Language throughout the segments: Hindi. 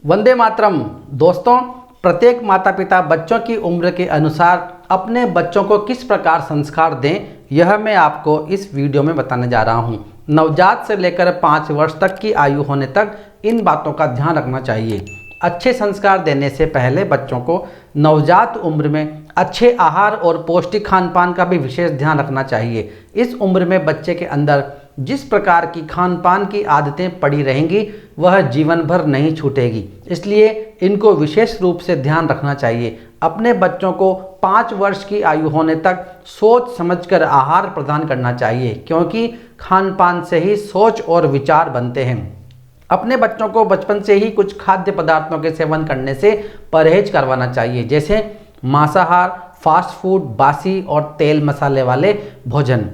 वंदे मातरम। दोस्तों, प्रत्येक माता पिता बच्चों की उम्र के अनुसार अपने बच्चों को किस प्रकार संस्कार दें, यह मैं आपको इस वीडियो में बताने जा रहा हूं। नवजात से लेकर 5 वर्ष तक की आयु होने तक इन बातों का ध्यान रखना चाहिए। अच्छे संस्कार देने से पहले बच्चों को नवजात उम्र में अच्छे आहार और पौष्टिक खान पान का भी विशेष ध्यान रखना चाहिए। इस उम्र में बच्चे के अंदर जिस प्रकार की खान पान की आदतें पड़ी रहेंगी वह जीवन भर नहीं छूटेगी, इसलिए इनको विशेष रूप से ध्यान रखना चाहिए। अपने बच्चों को 5 वर्ष की आयु होने तक सोच समझकर आहार प्रदान करना चाहिए, क्योंकि खान पान से ही सोच और विचार बनते हैं। अपने बच्चों को बचपन से ही कुछ खाद्य पदार्थों के सेवन करने से परहेज करवाना चाहिए, जैसे मांसाहार, फास्ट फूड, बासी और तेल मसाले वाले भोजन।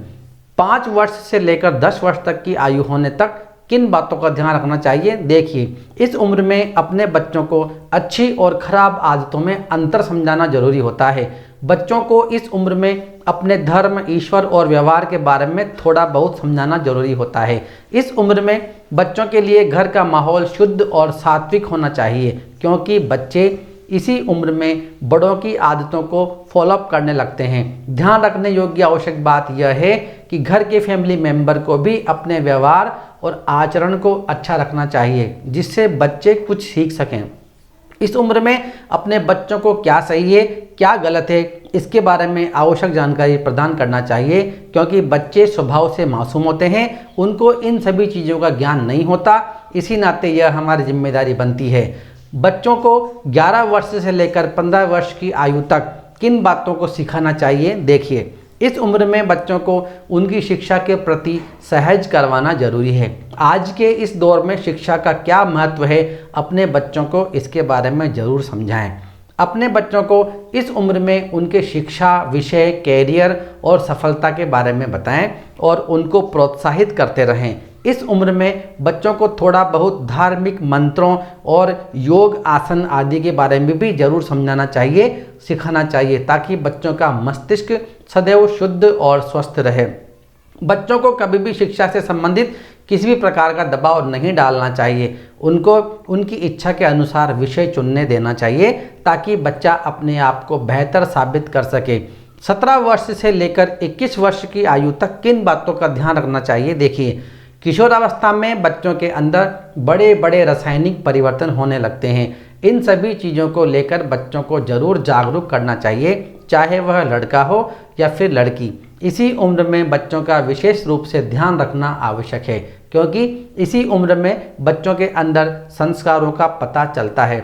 5 वर्ष से लेकर 10 वर्ष तक की आयु होने तक किन बातों का ध्यान रखना चाहिए, देखिए। इस उम्र में अपने बच्चों को अच्छी और खराब आदतों में अंतर समझाना जरूरी होता है। बच्चों को इस उम्र में अपने धर्म, ईश्वर और व्यवहार के बारे में थोड़ा बहुत समझाना जरूरी होता है। इस उम्र में बच्चों के लिए घर का माहौल शुद्ध और सात्विक होना चाहिए, क्योंकि बच्चे इसी उम्र में बड़ों की आदतों को फॉलोअप करने लगते हैं। ध्यान रखने योग्य आवश्यक बात यह है कि घर के फैमिली मेंबर को भी अपने व्यवहार और आचरण को अच्छा रखना चाहिए, जिससे बच्चे कुछ सीख सकें। इस उम्र में अपने बच्चों को क्या सही है, क्या गलत है, इसके बारे में आवश्यक जानकारी प्रदान करना चाहिए, क्योंकि बच्चे स्वभाव से मासूम होते हैं, उनको इन सभी चीज़ों का ज्ञान नहीं होता। इसी नाते यह हमारी जिम्मेदारी बनती है। बच्चों को 11 वर्ष से लेकर 15 वर्ष की आयु तक किन बातों को सिखाना चाहिए, देखिए। इस उम्र में बच्चों को उनकी शिक्षा के प्रति सहज करवाना जरूरी है। आज के इस दौर में शिक्षा का क्या महत्व है, अपने बच्चों को इसके बारे में ज़रूर समझाएं। अपने बच्चों को इस उम्र में उनके शिक्षा, विषय, कैरियर और सफलता के बारे में बताएं और उनको प्रोत्साहित करते रहें। इस उम्र में बच्चों को थोड़ा बहुत धार्मिक मंत्रों और योग, आसन आदि के बारे में भी जरूर समझाना चाहिए, सिखाना चाहिए, ताकि बच्चों का मस्तिष्क सदैव शुद्ध और स्वस्थ रहे। बच्चों को कभी भी शिक्षा से संबंधित किसी भी प्रकार का दबाव नहीं डालना चाहिए। उनको उनकी इच्छा के अनुसार विषय चुनने देना चाहिए, ताकि बच्चा अपने आप को बेहतर साबित कर सके। 17 वर्ष से लेकर 21 वर्ष की आयु तक किन बातों का ध्यान रखना चाहिए, देखिए। किशोरावस्था में बच्चों के अंदर बड़े बड़े रासायनिक परिवर्तन होने लगते हैं। इन सभी चीज़ों को लेकर बच्चों को जरूर जागरूक करना चाहिए, चाहे वह लड़का हो या फिर लड़की। इसी उम्र में बच्चों का विशेष रूप से ध्यान रखना आवश्यक है, क्योंकि इसी उम्र में बच्चों के अंदर संस्कारों का पता चलता है।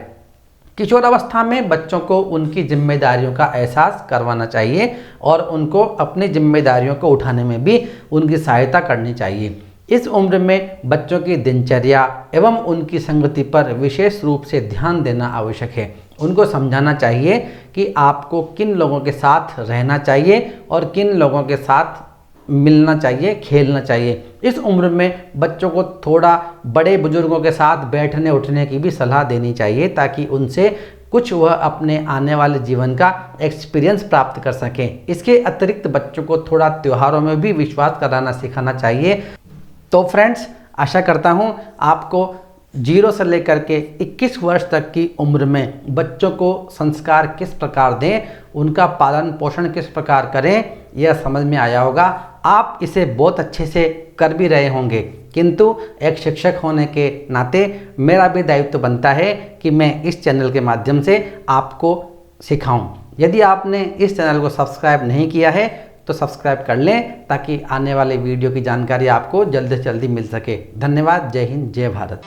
किशोरावस्था में बच्चों को उनकी जिम्मेदारियों का एहसास करवाना चाहिए और उनको अपनी जिम्मेदारियों को उठाने में भी उनकी सहायता करनी चाहिए। इस उम्र में बच्चों की दिनचर्या एवं उनकी संगति पर विशेष रूप से ध्यान देना आवश्यक है। उनको समझाना चाहिए कि आपको किन लोगों के साथ रहना चाहिए और किन लोगों के साथ मिलना चाहिए, खेलना चाहिए। इस उम्र में बच्चों को थोड़ा बड़े बुजुर्गों के साथ बैठने उठने की भी सलाह देनी चाहिए, ताकि उनसे कुछ वह अपने आने वाले जीवन का एक्सपीरियंस प्राप्त कर सकें। इसके अतिरिक्त बच्चों को थोड़ा त्योहारों में भी विश्वास कराना सिखाना चाहिए। तो फ्रेंड्स, आशा करता हूँ आपको 0 से लेकर के 21 वर्ष तक की उम्र में बच्चों को संस्कार किस प्रकार दें, उनका पालन पोषण किस प्रकार करें, यह समझ में आया होगा। आप इसे बहुत अच्छे से कर भी रहे होंगे, किंतु एक शिक्षक होने के नाते मेरा भी दायित्व बनता है कि मैं इस चैनल के माध्यम से आपको सिखाऊं। यदि आपने इस चैनल को सब्सक्राइब नहीं किया है तो सब्सक्राइब कर लें, ताकि आने वाले वीडियो की जानकारी आपको जल्द से जल्दी मिल सके। धन्यवाद। जय हिंद, जय भारत।